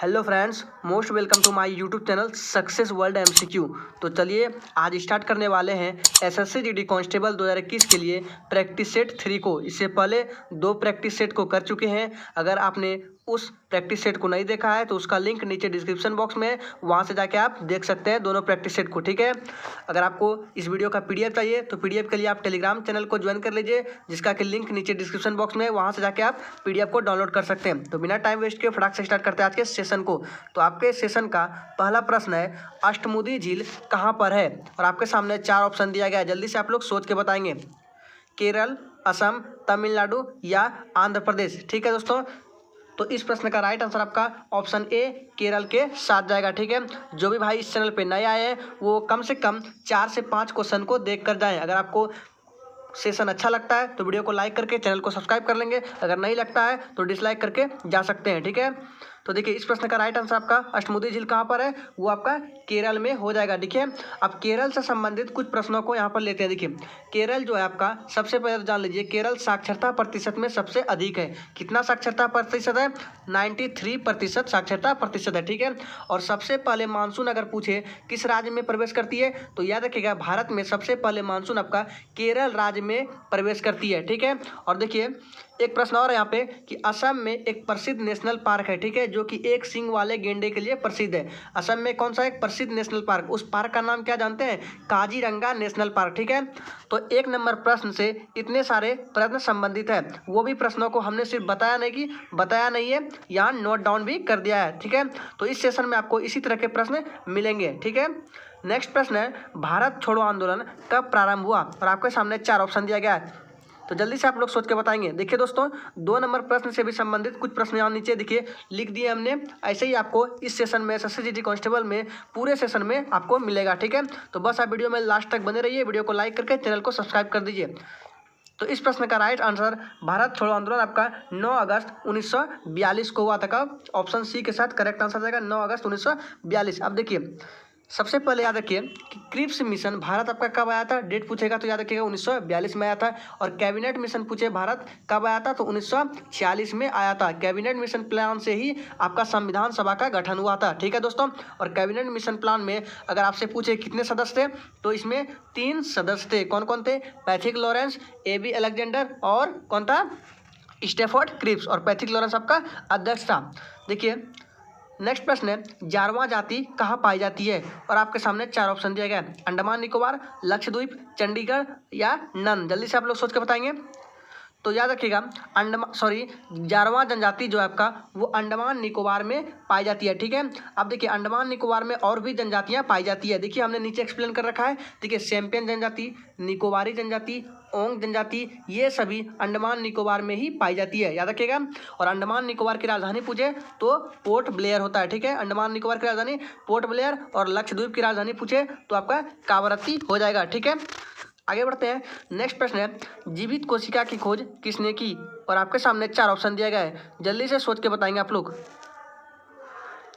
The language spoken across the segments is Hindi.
Hello friends, most welcome to my YouTube channel success world MCQ. तो चलिए आज स्टार्ट करने वाले हैं एसएससी जीडी कांस्टेबल 2021 के लिए प्रैक्टिस सेट 3 को। इससे पहले 2 प्रैक्टिस सेट को कर चुके हैं। अगर आपने उस प्रैक्टिस सेट को नहीं देखा है तो उसका लिंक नीचे डिस्क्रिप्शन बॉक्स में, वहाँ से जाके आप देख सकते हैं दोनों प्रैक्टिस सेट को। ठीक है, अगर आपको इस वीडियो का पीडीएफ चाहिए तो पीडीएफ के लिए आप टेलीग्राम चैनल को ज्वाइन कर लीजिए, जिसका कि लिंक नीचे डिस्क्रिप्शन बॉक्स में, वहाँ से जाके आप पीडीएफ को डाउनलोड कर सकते हैं। तो बिना टाइम वेस्ट किए फटाक से स्टार्ट करते हैं आज के सेशन को। तो आपके सेशन का पहला प्रश्न है, अष्टमुदी झील कहाँ पर है? और आपके सामने 4 ऑप्शन दिया गया है, जल्दी से आप लोग सोच के बताएंगे। केरल, असम, तमिलनाडु या आंध्र प्रदेश। ठीक है दोस्तों, तो इस प्रश्न का राइट आंसर आपका ऑप्शन ए केरल के साथ जाएगा। ठीक है, जो भी भाई इस चैनल पे नए आए हैं वो कम से कम 4 से 5 क्वेश्चन को देख कर जाएं। अगर आपको सेशन अच्छा लगता है तो वीडियो को लाइक करके चैनल को सब्सक्राइब कर लेंगे, अगर नहीं लगता है तो डिसलाइक करके जा सकते हैं। ठीक है, तो देखिए इस प्रश्न का राइट आंसर आपका अष्टमुदी झील कहाँ पर है, वो आपका केरल में हो जाएगा। देखिए, अब केरल से संबंधित कुछ प्रश्नों को यहाँ पर लेते हैं। देखिए, केरल जो है आपका, सबसे पहले तो जान लीजिए केरल साक्षरता प्रतिशत में सबसे अधिक है। कितना साक्षरता प्रतिशत है? 93% साक्षरता प्रतिशत है। ठीक है, और सबसे पहले मानसून अगर पूछे किस राज्य में प्रवेश करती है तो याद रखिएगा, भारत में सबसे पहले मानसून आपका केरल राज्य में प्रवेश करती है। ठीक है, और देखिए एक प्रश्न और है यहाँ पे कि असम में एक प्रसिद्ध नेशनल पार्क है, ठीक है, जो कि एक सींग वाले गेंडे के लिए प्रसिद्ध है। असम में कौन सा एक प्रसिद्ध नेशनल पार्क, उस पार्क का नाम क्या जानते हैं? Kaziranga national park. ठीक है, तो 1 नंबर प्रश्न से इतने सारे प्रश्न संबंधित है, वो भी प्रश्नों को हमने सिर्फ बताया नहीं है, यहाँ नोट डाउन भी कर दिया है। ठीक है, तो इस सेशन में आपको इसी तरह के प्रश्न मिलेंगे। ठीक है, नेक्स्ट प्रश्न है, भारत छोड़ो आंदोलन कब प्रारंभ हुआ? और आपके सामने 4 ऑप्शन दिया गया है, तो जल्दी से आप लोग सोच के बताएंगे। देखिए दोस्तों, 2 नंबर प्रश्न से भी संबंधित कुछ प्रश्न यहाँ नीचे देखिए लिख दिए हमने। ऐसे ही आपको इस सेशन में एसएससी जीडी कांस्टेबल में पूरे सेशन में आपको मिलेगा। ठीक है, तो बस आप वीडियो में लास्ट तक बने रहिए, वीडियो को लाइक करके चैनल को सब्सक्राइब कर दीजिए। तो इस प्रश्न का राइट आंसर भारत छोड़ो आंदोलन आपका 9 अगस्त 1942 को हुआ था। कब? ऑप्शन सी के साथ करेक्ट आंसर जाएगा 9 अगस्त 1942। अब देखिए सबसे पहले याद रखिए कि क्रिप्स मिशन भारत आपका कब आया था, डेट पूछेगा तो याद रखिएगा 1942 में आया था। और कैबिनेट मिशन पूछे भारत कब आया था तो 1946 में आया था। कैबिनेट मिशन प्लान से ही आपका संविधान सभा का गठन हुआ था। ठीक है दोस्तों, और कैबिनेट मिशन प्लान में अगर आपसे पूछे कितने सदस्य थे तो इसमें 3 सदस्य थे। कौन कौन थे? पैथिक लॉरेंस, AB अलेक्जेंडर और कौन था? Stafford Cripps. और पैथिक लॉरेंस आपका अध्यक्ष था। देखिए नेक्स्ट प्रश्न है, जारवा जाति कहाँ पाई जाती है? और आपके सामने 4 ऑप्शन दिया गया है, अंडमान निकोबार, लक्षद्वीप, चंडीगढ़ या नन। जल्दी से आप लोग सोच के बताएंगे। तो याद रखिएगा जारवा जनजाति जो है आपका वो अंडमान निकोबार में पाई जाती है। ठीक है, अब देखिए अंडमान निकोबार में और भी जनजातियां पाई जाती है। देखिए हमने नीचे एक्सप्लेन कर रखा है। देखिए सैम्पियन जनजाति, निकोबारी जनजाति, ओंग जनजाति, ये सभी अंडमान निकोबार में ही पाई जाती है, याद रखिएगा। और अंडमान निकोबार की राजधानी पूछे तो पोर्ट ब्लेयर होता है। ठीक है, अंडमान निकोबार की राजधानी पोर्ट ब्लेयर, और लक्षद्वीप की राजधानी पूछे तो आपका कावरत्ती हो जाएगा। ठीक है, आगे बढ़ते हैं। नेक्स्ट प्रश्न है, जीवित कोशिका की खोज किसने की? और आपके सामने 4 ऑप्शन दिया गया है, जल्दी से सोच के बताएंगे आप लोग।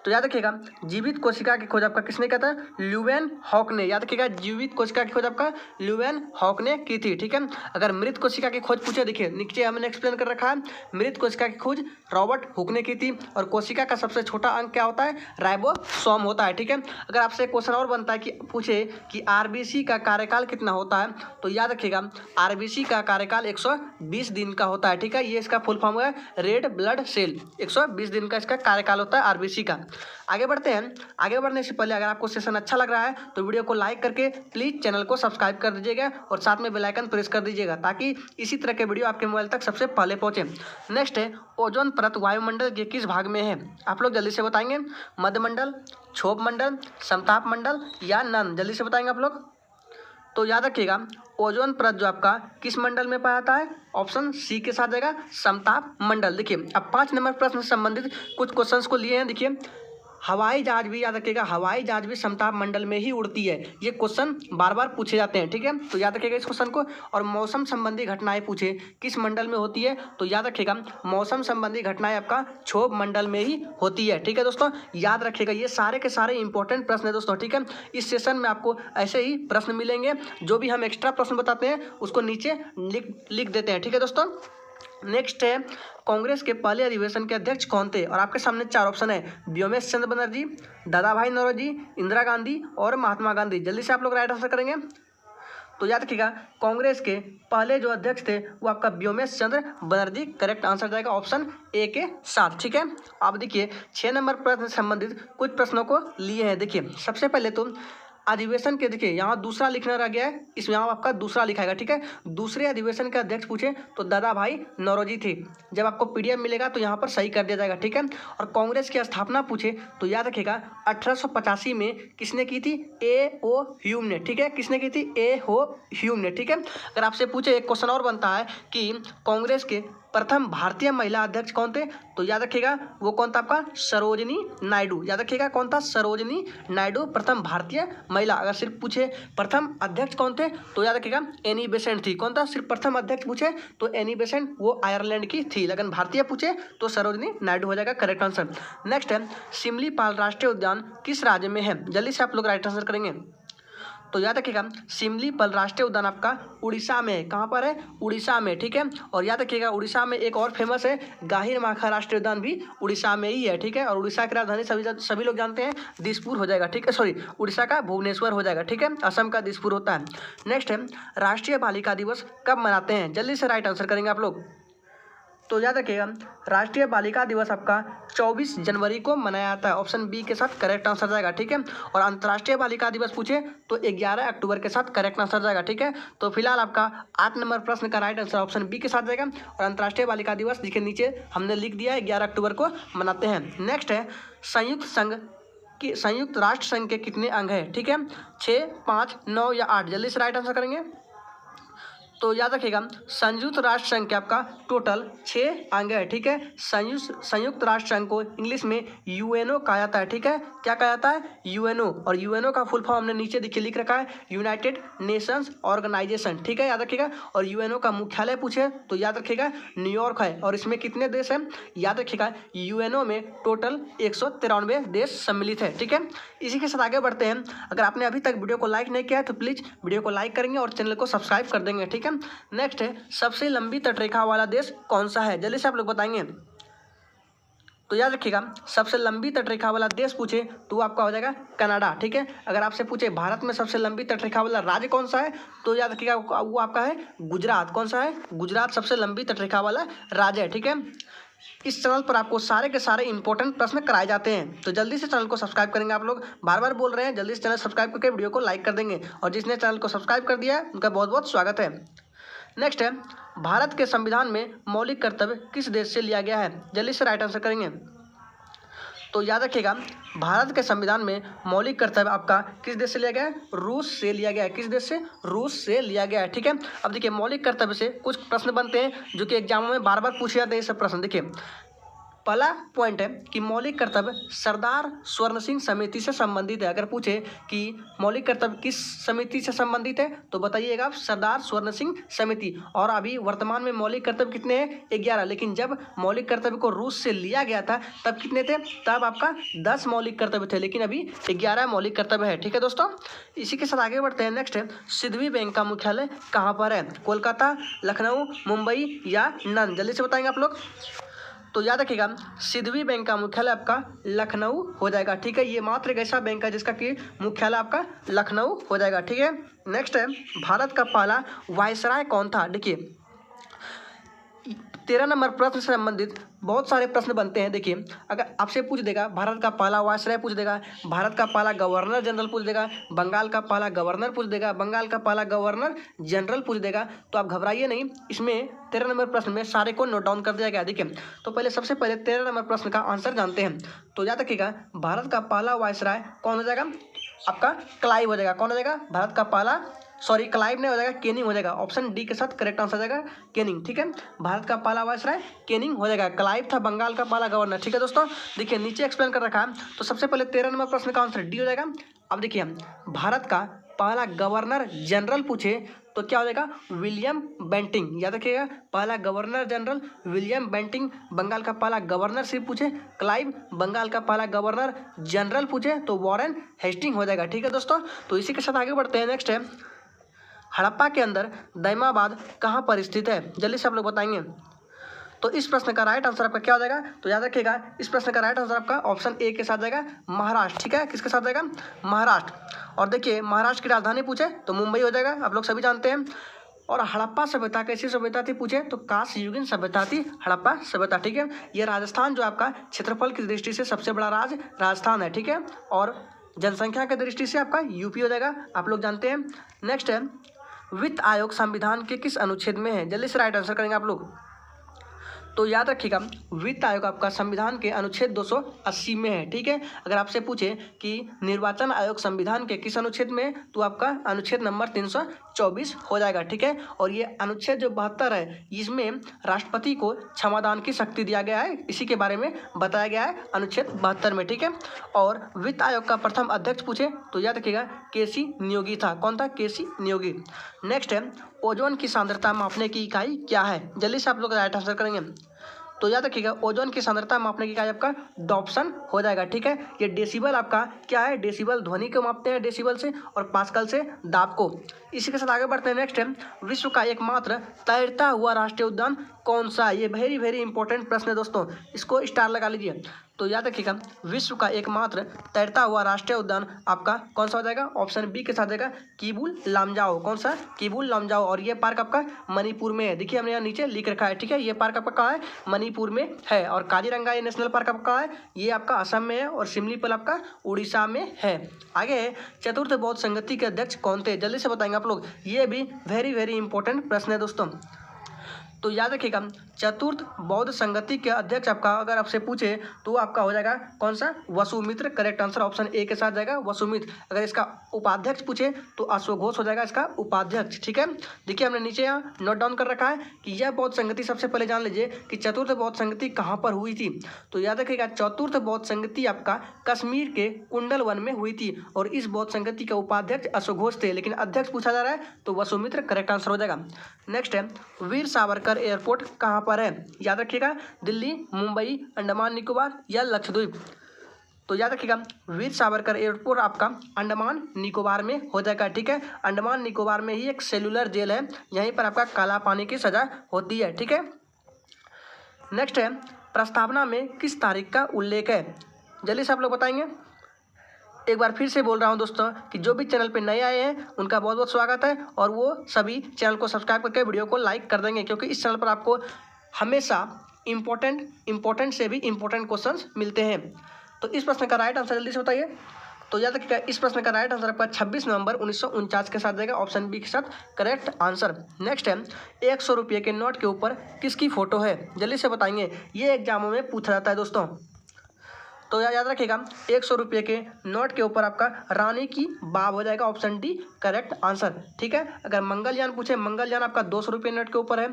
तो याद रखिएगा जीवित कोशिका की खोज आपका किसने किया था? ल्यूवेन हॉक ने। याद रखिएगा जीवित कोशिका की खोज आपका ल्यूवेन हॉक ने की थी। ठीक है, अगर मृत कोशिका की खोज पूछे, देखिए नीचे हमने एक्सप्लेन कर रखा है, मृत कोशिका की खोज रॉबर्ट हुक ने की थी। और कोशिका का सबसे छोटा अंग क्या होता है? राइबोसोम होता है। ठीक है, अगर आपसे क्वेश्चन और बनता है कि पूछे कि आरबीसी का कार्यकाल कितना होता है तो याद रखिएगा आरबीसी का कार्यकाल 120 दिन का होता है। ठीक है, ये इसका फुल फॉर्म है रेड ब्लड सेल। 120 दिन का इसका कार्यकाल होता है आरबीसी का। आगे बढ़ते हैं। आगे बढ़ने से पहले अगर आपको सेशन अच्छा लग रहा है तो वीडियो को लाइक करके प्लीज चैनल को सब्सक्राइब कर दीजिएगा और साथ में बेल आइकन प्रेस कर दीजिएगा, ताकि इसी तरह के वीडियो आपके मोबाइल तक सबसे पहले पहुंचे। नेक्स्ट है, ओजोन परत वायुमंडल के किस भाग में है? आप लोग जल्दी से बताएंगे। मध्यमंडल, क्षोभ मंडल, समताप मंडल या नन। जल्दी से बताएंगे आप लोग। तो याद रखिएगा ओजोन परत जो आपका किस मंडल में पाया जाता है? ऑप्शन सी के साथ जाएगा समताप मंडल। देखिए अब 5 नंबर प्रश्न से संबंधित कुछ क्वेश्चंस को लिए हैं। देखिए हवाई जहाज भी, याद रखिएगा हवाई जहाज भी समताप मंडल में ही उड़ती है। ये क्वेश्चन बार बार पूछे जाते हैं। ठीक है, तो याद रखिएगा इस क्वेश्चन को। और मौसम संबंधी घटनाएं पूछे किस मंडल में होती है तो याद रखिएगा मौसम संबंधी घटनाएं आपका क्षोभ मंडल में ही होती है। ठीक है दोस्तों, याद रखिएगा ये सारे के सारे इंपॉर्टेंट प्रश्न है दोस्तों। ठीक है, इस सेशन में आपको ऐसे ही प्रश्न मिलेंगे, जो भी हम एक्स्ट्रा प्रश्न बताते हैं उसको नीचे लिख देते हैं। ठीक है दोस्तों, नेक्स्ट है कांग्रेस के पहले अधिवेशन के अध्यक्ष कौन थे, और आपके सामने 4 ऑप्शन है, व्योमेश चंद्र बनर्जी, दादा भाई नौरोजी, इंदिरा गांधी और महात्मा गांधी। जल्दी से आप लोग राइट आंसर करेंगे। तो याद रखिएगा कांग्रेस के पहले जो अध्यक्ष थे वो आपका व्योमेश चंद्र बनर्जी करेक्ट आंसर जाएगा ऑप्शन ए के साथ। ठीक है, आप देखिए 6 नंबर प्रश्न से संबंधित कुछ प्रश्नों को लिए हैं। देखिए सबसे पहले तो अधिवेशन के, देखिए यहाँ दूसरा लिखना रह गया है, इसमें यहाँ आपका दूसरा लिखाएगा। ठीक है, दूसरे अधिवेशन के अध्यक्ष पूछे तो दादा भाई नौरोजी थे। जब आपको पीडीएफ मिलेगा तो यहाँ पर सही कर दिया जाएगा। ठीक है, और कांग्रेस की स्थापना पूछे तो याद रखिएगा 1885 में किसने की थी, ए ओ ह्यूम ने। ठीक है, किसने की थी, ए ओ ह्यूम ने। ठीक है, अगर आपसे पूछे एक क्वेश्चन और बनता है कि कांग्रेस के प्रथम भारतीय महिला अध्यक्ष कौन थे, तो याद रखिएगा वो कौन था आपका, सरोजिनी नायडू। याद रखिएगा कौन था, सरोजिनी नायडू प्रथम भारतीय महिला। अगर सिर्फ पूछे प्रथम अध्यक्ष कौन थे तो याद रखिएगा एनी बेसेंट थी। कौन था, सिर्फ प्रथम अध्यक्ष पूछे तो एनी बेसेंट, वो आयरलैंड की थी। लेकिन भारतीय पूछे तो सरोजिनी नायडू हो जाएगा करेक्ट आंसर। नेक्स्ट है सिमलीपाल राष्ट्रीय उद्यान किस राज्य में है, जल्दी से आप लोग राइट आंसर करेंगे। तो याद रखिएगा सिमलीपाल राष्ट्रीय उद्यान आपका उड़ीसा में है। कहाँ पर है, उड़ीसा में। ठीक है, और याद रखिएगा उड़ीसा में एक और फेमस है गाहिरमाखा राष्ट्रीय उद्यान भी उड़ीसा में ही है। ठीक है, और उड़ीसा की राजधानी सभी लोग जानते हैं दिसपुर हो जाएगा। ठीक है, सॉरी उड़ीसा का भुवनेश्वर हो जाएगा। ठीक है, असम का दिसपुर होता है। नेक्स्ट है राष्ट्रीय बालिका दिवस कब मनाते हैं, जल्दी से राइट आंसर करेंगे आप लोग। तो याद रखिएगा राष्ट्रीय बालिका दिवस आपका 24 जनवरी को मनाया जाता है, ऑप्शन बी के साथ करेक्ट आंसर जाएगा। ठीक है, और अंतर्राष्ट्रीय बालिका दिवस पूछे तो 11 अक्टूबर के साथ करेक्ट आंसर जाएगा। ठीक है, तो फिलहाल आपका 8 नंबर प्रश्न का राइट आंसर ऑप्शन बी के साथ जाएगा, और अंतर्राष्ट्रीय बालिका दिवस जिसके नीचे हमने लिख दिया है 11 अक्टूबर को मनाते हैं। नेक्स्ट है संयुक्त राष्ट्र संघ के कितने अंग हैं, ठीक है, 6, 5, 9 या 8, जल्दी से राइट आंसर करेंगे। तो याद रखिएगा संयुक्त राष्ट्र संघ के आपका टोटल 6 अंग है। ठीक है, संयुक्त राष्ट्र संघ को इंग्लिश में यूएनओ कहा जाता है। ठीक है, क्या कहा जाता है, यूएनओ, और यूएनओ का फुल फॉर्म हमने नीचे देखिए लिख रखा है, यूनाइटेड नेशंस ऑर्गेनाइजेशन। ठीक है, याद रखिएगा, और यूएनओ का मुख्यालय पूछे तो याद रखिएगा न्यूयॉर्क है, और इसमें कितने देश हैं, याद रखिएगा यूएनओ में टोटल 193 देश सम्मिलित है। ठीक है, इसी के साथ आगे बढ़ते हैं। अगर आपने अभी तक वीडियो को लाइक नहीं किया है तो प्लीज़ वीडियो को लाइक करेंगे और चैनल को सब्सक्राइब कर देंगे। ठीक है, नेक्स्ट है सबसे लंबी तटरेखा वाला देश कौन सा है, जल्दी से आप लोग बताएंगे। तो याद रखिएगा सबसे लंबी तटरेखा वाला देश पूछे तो आपका हो जाएगा कनाडा। ठीक है, अगर आपसे पूछे भारत में सबसे लंबी तटरेखा वाला राज्य कौन सा है तो याद रखिएगा वो आपका है गुजरात। कौन सा है, गुजरात सबसे लंबी तटरेखा वाला राज्य है। ठीक है, इस चैनल पर आपको सारे के सारे इंपॉर्टेंट प्रश्न कराए जाते हैं, तो जल्दी से चैनल को सब्सक्राइब करेंगे। आप लोग बार बार बोल रहे हैं, जल्दी से चैनल सब्सक्राइब करके वीडियो को लाइक कर देंगे, और जिसने चैनल को सब्सक्राइब कर दिया है उनका बहुत बहुत स्वागत है। नेक्स्ट है भारत के संविधान में मौलिक कर्तव्य किस देश से लिया गया है, जल्दी से राइट आंसर करेंगे। तो याद रखिएगा भारत के संविधान में मौलिक कर्तव्य आपका किस देश से लिया गया है, रूस से लिया गया है। किस देश से, रूस से लिया गया है। ठीक है, अब देखिए मौलिक कर्तव्य से कुछ प्रश्न बनते हैं जो कि एग्जामों में बार बार पूछे जाते हैं। ये सब प्रश्न देखिए, पहला पॉइंट है कि मौलिक कर्तव्य सरदार स्वर्ण सिंह समिति से संबंधित है। अगर पूछे कि मौलिक कर्तव्य किस समिति से संबंधित है तो बताइएगा सरदार स्वर्ण सिंह समिति। और अभी वर्तमान में मौलिक कर्तव्य कितने हैं, 11, लेकिन जब मौलिक कर्तव्य को रूस से लिया गया था तब कितने थे, तब आपका 10 मौलिक कर्तव्य थे, लेकिन अभी 11 मौलिक कर्तव्य है। ठीक है दोस्तों, इसी के साथ आगे बढ़ते हैं। नेक्स्ट है सिद्धवी बैंक का मुख्यालय कहाँ पर है, कोलकाता, लखनऊ, मुंबई या नन, जल्दी से बताएंगे आप लोग। तो याद रखिएगा सिद्धवी बैंक का मुख्यालय आपका लखनऊ हो जाएगा। ठीक है, ये मात्र एक ऐसा बैंक है जिसका कि मुख्यालय आपका लखनऊ हो जाएगा। ठीक है, नेक्स्ट है भारत का पहला वायसराय कौन था। देखिए 13 नंबर प्रश्न से संबंधित बहुत सारे प्रश्न बनते हैं। देखिए अगर आपसे पूछ देगा भारत का पहला वायसराय पूछ देगा, भारत का पहला गवर्नर जनरल पूछ देगा, बंगाल का पहला गवर्नर पूछ देगा, बंगाल का पहला गवर्नर जनरल पूछ देगा, तो आप घबराइए नहीं, इसमें 13 नंबर प्रश्न में सारे को नोट डाउन कर दिया गया। देखिए तो पहले सबसे पहले 13 नंबर प्रश्न का आंसर जानते हैं। तो याद रखिएगा भारत का पहला वायसराय कौन हो जाएगा, आपका क्लाइव हो जाएगा। कौन हो जाएगा, भारत का पहला, सॉरी क्लाइव नहीं हो जाएगा, केनिंग हो जाएगा, ऑप्शन डी के साथ करेक्ट आंसर जाएगा केनिंग। ठीक है, भारत का पहला वायसराय केनिंग हो जाएगा, क्लाइव था बंगाल का पहला गवर्नर। ठीक है दोस्तों, देखिए नीचे एक्सप्लेन कर रखा है, तो सबसे पहले 13 नंबर प्रश्न का आंसर डी हो जाएगा। अब देखिए भारत का पहला गवर्नर जनरल पूछे तो क्या हो जाएगा, विलियम बेंटिंग। याद रखिएगा पहला governor general William Bentinck. Bengal का पहला गवर्नर सिर्फ पूछे क्लाइव, बंगाल का पहला गवर्नर जनरल पूछे तो वॉरेन हेस्टिंग हो जाएगा। ठीक है दोस्तों, तो इसी के साथ आगे बढ़ते हैं। नेक्स्ट है हड़प्पा के अंदर दैमाबाद कहाँ पर स्थित है, जल्दी से आप लोग बताएंगे। तो इस प्रश्न का राइट आंसर आपका क्या हो जाएगा? तो याद रखिएगा, इस प्रश्न का राइट आंसर आपका ऑप्शन ए के साथ जाएगा, महाराष्ट्र। ठीक है, किसके साथ जाएगा? महाराष्ट्र। और देखिए महाराष्ट्र की राजधानी पूछे तो मुंबई हो जाएगा, आप लोग सभी जानते हैं। और हड़प्पा सभ्यता कैसी सभ्यता थी पूछे तो कांस्य युगीन सभ्यता थी हड़प्पा सभ्यता। ठीक है, ये राजस्थान जो आपका क्षेत्रफल की दृष्टि से सबसे बड़ा राज्य राजस्थान है। ठीक है, और जनसंख्या की दृष्टि से आपका यूपी हो जाएगा, आप लोग जानते हैं। नेक्स्ट है, वित्त आयोग संविधान के किस अनुच्छेद में है? जल्दी से राइट आंसर करेंगे आप लोग। तो याद रखिएगा, वित्त आयोग आपका संविधान के अनुच्छेद 280 में है। ठीक है, अगर आपसे पूछे कि निर्वाचन आयोग संविधान के किस अनुच्छेद में, तो आपका अनुच्छेद नंबर 324 हो जाएगा। ठीक है, और ये अनुच्छेद जो 72 है, इसमें राष्ट्रपति को क्षमादान की शक्ति दिया गया है, इसी के बारे में बताया गया है अनुच्छेद 72 में। ठीक है, और वित्त आयोग का प्रथम अध्यक्ष पूछे तो याद रखिएगा केसी नियोगी था। कौन था? केसी नियोगी। नेक्स्ट है, ओजोन की सांद्रता मापने की इकाई क्या है? जल्दी से आप लोग राइट आंसर करेंगे। तो याद रखिएगा, ओजोन की सांद्रता मापने की इकाई आपका डॉप्सन हो जाएगा। ठीक है, ये डेसिबल आपका क्या है? डेसिबल ध्वनि को मापते हैं डेसिबल से, और पास्कल से दाब को। इसी के साथ आगे बढ़ते हैं। नेक्स्ट है, विश्व का एकमात्र तैरता हुआ राष्ट्रीय उद्यान कौन सा? ये वेरी वेरी इंपॉर्टेंट प्रश्न है दोस्तों, इसको स्टार लगा लीजिए। तो याद रखिएगा, विश्व का एकमात्र तैरता हुआ राष्ट्रीय उद्यान आपका कौन सा हो जाएगा? ऑप्शन बी के साथ जाएगा किबुल लामजाओ। कौन सा? किबुल लामजाओ। और ये पार्क आपका मणिपुर में है। देखिए हमने यहाँ नीचे लिख रखा है। ठीक है, ये पार्क आपका कहाँ है? मणिपुर में है। और काजीरंगा ये नेशनल पार्क आपका कहाँ है? ये आपका असम में है। और सिमलीपल आपका उड़ीसा में है। आगे है, चतुर्थ बौद्ध संगति के अध्यक्ष कौन थे? जल्दी से बताएंगे आप लोग, ये भी वेरी वेरी इंपॉर्टेंट प्रश्न है दोस्तों। तो याद रखिएगा, चतुर्थ बौद्ध संगति के अध्यक्ष आपका अगर आपसे पूछे तो आपका हो जाएगा कौन सा? Vasumitra. Correct answer option A के साथ जाएगा वसुमित्र। अगर इसका उपाध्यक्ष पूछे तो अश्वघोष हो जाएगा इसका उपाध्यक्ष। ठीक है, देखिए हमने नीचे यहाँ नोट डाउन कर रखा है कि यह बौद्ध संगति, सबसे पहले जान लीजिए कि चतुर्थ बौद्ध संगति कहाँ पर हुई थी। तो याद रखिएगा, चतुर्थ बौद्ध संगति आपका कश्मीर के कुंडल वन में हुई थी, और इस बौद्ध संगति का उपाध्यक्ष अश्वघोष थे, लेकिन अध्यक्ष पूछा जा रहा है तो वसुमित्र करेक्ट आंसर हो जाएगा। नेक्स्ट है, वीर सावरकर एयरपोर्ट कहां पर है? याद रखिएगा, दिल्ली, मुंबई, अंडमान निकोबार या लक्षद्वीप। तो याद रखिएगा, वीर सावरकर एयरपोर्ट आपका अंडमान निकोबार में हो जाएगा। ठीक है, अंडमान निकोबार में ही एक सेलुलर जेल है, यहीं पर आपका काला पानी की सजा होती है। ठीक है, नेक्स्ट है, प्रस्तावना में किस तारीख का उल्लेख है? जल्दी से आप लोग बताएंगे। एक बार फिर से बोल रहा हूं दोस्तों कि जो भी चैनल पे नए आए हैं उनका बहुत बहुत स्वागत है, और वो सभी चैनल को सब्सक्राइब करके वीडियो को लाइक कर देंगे, क्योंकि इस चैनल पर आपको हमेशा इम्पोर्टेंट से भी इम्पोर्टेंट क्वेश्चंस मिलते हैं। तो इस प्रश्न का राइट आंसर जल्दी से बताइए। तो याद रखिएगा, इस प्रश्न का राइट आंसर आपका 26 नवंबर 1949 के साथ जाएगा, ऑप्शन बी के साथ करेक्ट आंसर। नेक्स्ट है, 100 रुपये के नोट के ऊपर किसकी फोटो है? जल्दी से बताएंगे, ये एग्जामों में पूछा जाता है दोस्तों। तो याद रखिएगा, 100 रुपये के नोट के ऊपर आपका रानी की बाब हो जाएगा, ऑप्शन डी करेक्ट आंसर। ठीक है, अगर मंगलयान पूछे, मंगलयान आपका 200 रुपये नोट के ऊपर है,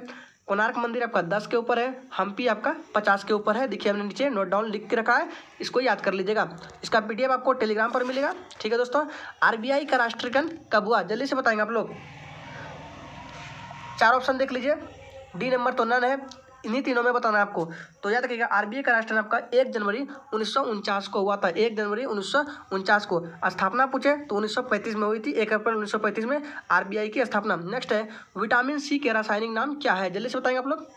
कोणार्क मंदिर आपका 10 के ऊपर है, हम्पी आपका 50 के ऊपर है। देखिए हमने नीचे नोट डाउन लिख के रखा है, इसको याद कर लीजिएगा। इसका पीडीएफ आपको टेलीग्राम पर मिलेगा। ठीक है दोस्तों, आरबीआई का राष्ट्रीयकरण कब हुआ? जल्दी से बताएंगे आप लोग। 4 ऑप्शन देख लीजिए, डी नंबर तो नन है, इन्हीं तीनों में बताना है आपको। तो याद रखिएगा, आरबीआई का राष्ट्रीयकरण आपका 1 जनवरी 1949 को हुआ था। 1 जनवरी 1949 को। स्थापना पूछे तो 1935 में हुई थी, 1 अप्रैल 1935 में आरबीआई की स्थापना। नेक्स्ट है, विटामिन सी के रासायनिक नाम क्या है? जल्दी से बताएंगे आप लोग।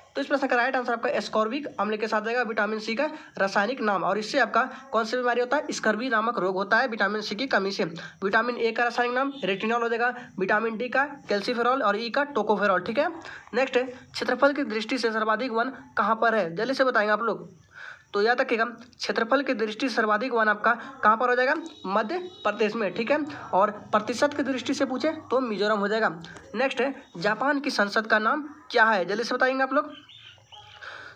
तो इस प्रश्न का राइट आंसर आपका एस्कॉर्बिक अम्ल के साथ जाएगा विटामिन सी का रासायनिक नाम। और इससे आपका कौन सी बीमारी होता है? स्कर्वी नामक रोग होता है विटामिन सी की कमी से। विटामिन ए का रासायनिक नाम रेटिनॉल हो जाएगा, विटामिन डी का कैल्सीफेरॉल, और ई का टोकोफेरॉल। ठीक है, नेक्स्ट है, क्षेत्रफल की दृष्टि से सर्वाधिक वन कहाँ पर है? जल्दी से बताएंगे आप लोग। तो याद रखिएगा, क्षेत्रफल की दृष्टि से सर्वाधिक वन आपका कहाँ पर हो जाएगा? मध्य प्रदेश में। ठीक है, और प्रतिशत की दृष्टि से पूछे तो मिजोरम हो जाएगा। नेक्स्ट है, जापान की संसद का नाम क्या है? जल्दी से बताएंगे आप लोग।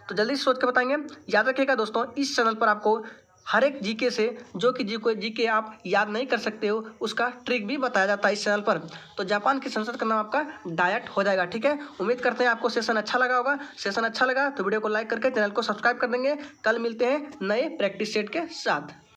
तो जल्दी से सोच के बताएंगे। याद रखिएगा दोस्तों, इस चैनल पर आपको हर एक जीके से, जो कि जीके आप याद नहीं कर सकते हो, उसका ट्रिक भी बताया जाता है इस चैनल पर। तो जापान की संसद का नाम आपका डायट हो जाएगा। ठीक है, उम्मीद करते हैं आपको सेशन अच्छा लगा होगा। सेशन अच्छा लगा तो वीडियो को लाइक करके चैनल को सब्सक्राइब कर देंगे। कल मिलते हैं नए प्रैक्टिस सेट के साथ।